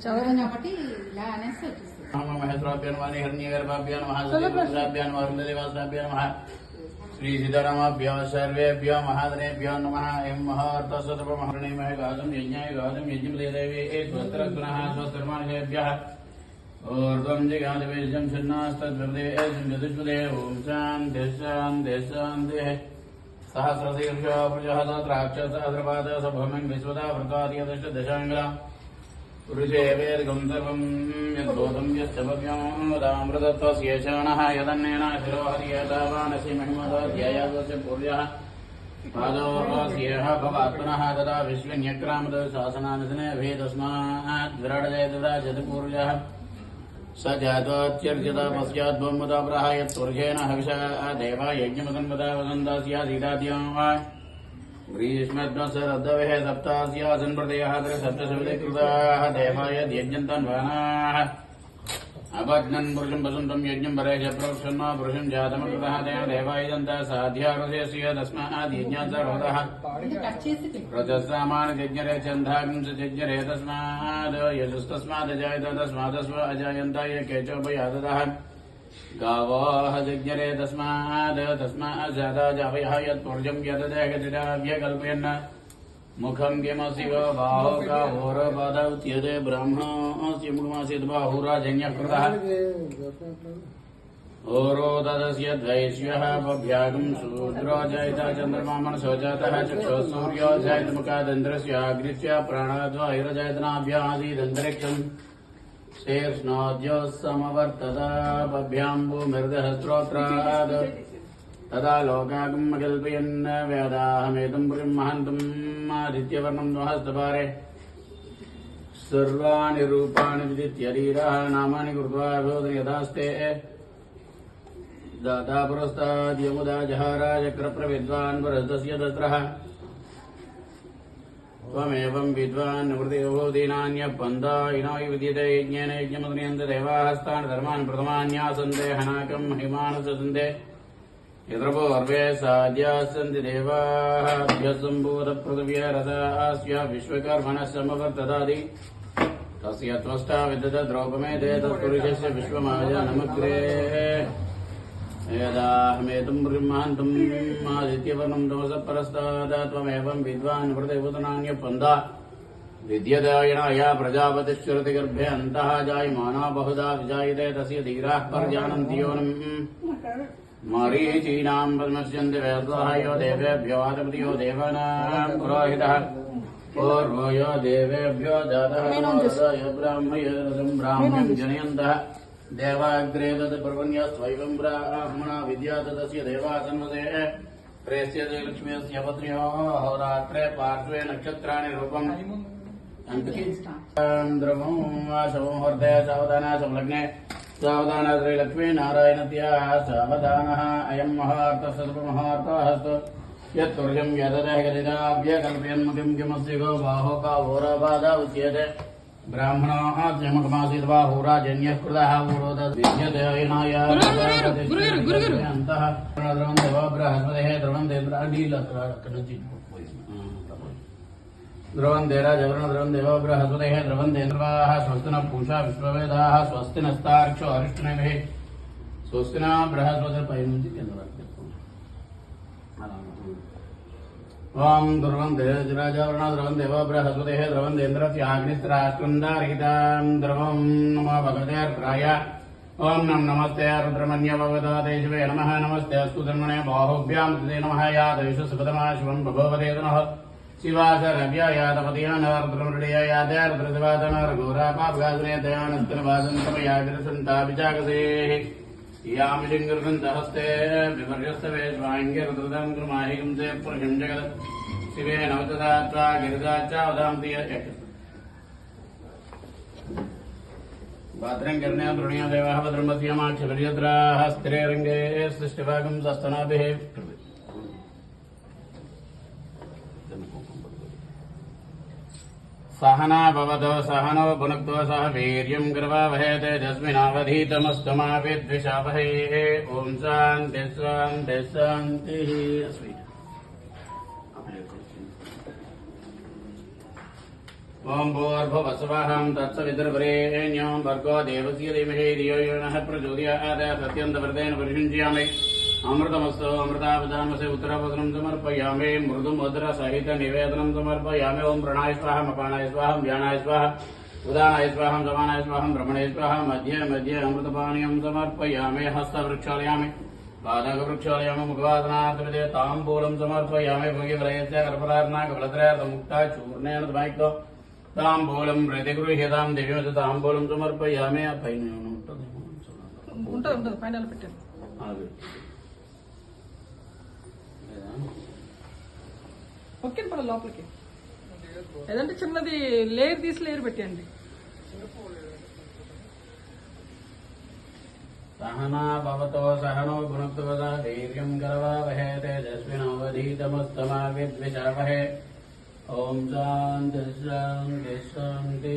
కాబట్టి ఇలా అనేసి వచ్చేస్తుంది. మహేశ్వరాభ్యాన్ వాణి హిరణ్యగర్భాభ్యాన్ మహాదేవాభ్యాన్ వరుణదేవాభ్యాన్ మహా श्री सीतारामाभ्यो सर्वेभ्यो महादनेभ्यो नमः एं महार्थस्वतपमहरणीमहे गादं यज्ञाय गादं यज्ञपदेदेवे स्वस्त्रस्वनः स्वस्त्रमानकेभ्यः ऊर्ध्वं जिगादिवेशं छिन्नास्तद्विपदेशं चतुष्पदे ॐ शान्तिः शान्तिः शान्तिः सहस्रशीर्षो प्रजः सहस्राक्षसहस्रपादः सभूमिं विश्वदा वृतादिदशाङ्गला पुरुषे वेदकं सर्वं यद्भूतं यश्च भव्यमृतत्वस्येषाणः यदन्नेन शिरो हरियतावानसि महिमदध्यायास्य पूर्यः पादोऽस्येह भवात्मनः तदा विश्वन्यक्रामद शासनानसने भेदस्मात् विराडजयद्विराजति पूर्यः स जातोच्यर्चिता पश्चात् ब्रह्मदा प्रहायत्वर्घेन हविषा देवा यज्ञमसन्वदा वसन्तास्यासीदाद्यं वा ग्रीष्मद्वत्सरद्धवेः सप्तास्यासन्प्रदयः सप्तशविकृताः देवाय यज्ञन्तन्वानाः अबध्नन् पुरुषं वसन्तं यज्ञं परेश प्रोक्षन्मा पुरुषं जातमकृतः तेन देवायजन्तः साध्यारसेस्य तस्मात् यज्ञात् सर्वतः रजस्रामान् यज्ञरे चन्धाग्ं च यज्ञरे तस्मात् यजस्तस्मात् अजायत तस्मादस्व अजायन्त ये केचोपयाततः गावः यज्ञरे तस्मात् जाता जावयः यत्पुर्जं यतदेहतिराव्यकल्पयन् मुखं किमसि वो बाहो गावोरपादौत्यते ब्राह्मणस्य मुखमासीत् बाहुराजन्यः कृतः ओरो तदस्य द्वैष्यः पभ्यागं शूद्रो जयत चन्द्रमा मनसो जातः चक्षुः सूर्यो जयत मुखादिन्द्रस्याग्निश्च प्राणाद्वायुरजयतनाभ्यासीदन्तरिक्षम् शीर्ष्णोद्योः समवर्तता बभ्याम्बुमृदः स्त्रोत्राद् तदा लोकागम् अकल्पयन् वेदाहमेतम् पुरीम् महन्तम् आदित्यवर्णम् हस्तपारे सर्वाणि रूपाणि विदित्यरीरः नामानि कृत्वा बोधयदास्ते दाता पुरस्ताद्यमुदा जहाराजक्रप्रविद्वान् पुरस्तस्य दस्रः त्वमेवं विद्वान् निवृत्तिभूतीनान्यः पन्थायिनो विद्यते यज्ञेन यज्ञमुदनीयन्ते देवास्तान् धर्मान् प्रथमान्यासन्ते हनाकं महिमानसन्ते यत्र पूर्वे साध्यास्सन्ति देवाः अभ्यसम्भूतपृथिव्या विश्वकर्मणः समवर्ततादि तस्य त्वष्टा विदध द्रौपमेते तत्पुरुषस्य विश्वमाजानमग्रे यदाहमेतुं ब्रह्मान्तम् आदित्यवर्णं तमसः परस्तात् त्वमेवं विद्वान् निवृत्तिभूतनान्यः पन्था विद्यदायणाया प्रजापतिश्चरति गर्भे अन्तः जायमाना बहुधा विजायते तस्य धीराः पर्जानन्ति योनिम् मरीचीनां पद्मस्यन्ति वेदाः यो देवेभ्यो आदिपतियो देवानां पुरोहितः पूर्वो यो देवेभ्यो जातः यो ब्राह्म्यं जनयन्तः देवाग्रे तत् पर्वण्यस्वैवं ब्राह्मणा विद्या तस्य देवासन्वते प्रेष्यते लक्ष्म्यस्य पत्न्यो होरात्रे पार्श्वे नक्षत्राणि रूपम् द्रवं वाशवोहर्दे सावधाना संलग्ने सावधान श्रीलक्ष्मी नारायणत्याः सावधानः अयं महार्थस्तुर्महार्थस्तु यत्तुर्यं यददेहगतिदाभ्यकल्पयन्मुखं किमस्य गो बाहो का होराबाधा उच्यते ब्राह्मणाः मुखमासीत् बाहुराजन्यः कृतः विद्यते अन्तः द्रवं देव बृहस्पतेः द्रवं द्रवन्ते राजवर्ण द्रवं देव बृहस्पतेः द्रवन्ते इन्द्राः स्वस्ति न पूषा विश्ववेदाः स्वस्ति नस्तार्क्ष्यो अरिष्टनेभिः स्वस्ति न बृहस्पतिर्पैनुंचि ओम द्रवन्ते राजवर्ण द्रवं देव बृहस्पतेः द्रवन्ते इन्द्रस्य अग्निस्त्राष्टुण्डारहितां द्रवं नमो भगवते अर्द्राय ओम नमस्ते रुद्रमन्य भगवते शिवे नमः नमस्ते अस्तु धर्मणे बाहुभ्यां ते नमः या देश सुपदमा शिवं भगवते नमः शिवासरभ्या यादपतियानरुद्रमृडया यादरुद्रदिवादनरघोरा पापगासने दयानस्तनवादन्तमयाग्रसन्ताभिजागसेः यामिशिङ्गृसन्तहस्ते विपर्यस्तवे स्वाङ्गिरुद्रदं गुरुमाहिकं ते पुरुषं जगत् शिवे नवतदात्वा गिरिजाच्चावदान्ति भद्रं कर्णे द्रोण्या देवाः भद्रं पश्यामाक्षभिर्यद्राः स्थिरे रङ्गे सृष्टिभागं सस्तनाभिः सहना भवतो सहनो भुनक्तो सह वीर्यं करवावहै तेजस्विनावधीतमस्तु मा विद्विषावहै ॐ शान्तिः शान्तिः शान्तिः ఓం భూర్భువస్వహం తత్సవితుర్వరేణ్యం భర్గో దేవస్య ధీమహి ధియో యో నః ప్రచోదయాత్ సత్యంతవర్తేన పరిశుంచయామి అమృతమస్తు అమృతాపదామసే ఉత్తరపదనం సమర్పయామి మృదు మధుర సహిత నివేదనం సమర్పయామి ఓం ప్రణాయ స్వాహం అపానాయ స్వాహం వ్యానాయ స్వాహం ఉదానాయ స్వాహం సమానాయ స్వాహం బ్రహ్మణాయ స్వాహం మధ్య మధ్య అమృతపానీయం సమర్పయామి హస్తవృక్షాలయామి పాదకవృక్షాలయామి ముఖవాసనార్థమిదే తాంబూలం సమర్పయామి భోగివలయస్య కర్పరార్ణాకఫలత్రయార్థముక్తా చూర్ణేన తమైక్తో తాంబూలం ప్రతిగృహ్యతాం దివ్యమత తాంబూలం సమర్పయామి ఆ పైన ఏమైనా ఉంటుందేమో ఉంటుంది పైన పెట్టాను. ఓకే పడ లోపలికి ఏదంటే చిన్నది లేయర్ తీసి లేయర్ పెట్టండి. సహనా భవతో సహనో భునక్తు ధైర్యం కరవావహే తేజస్వినోవధీతమస్తమా విద్విషావహే ఓం శాంతి శాంతి శాంతి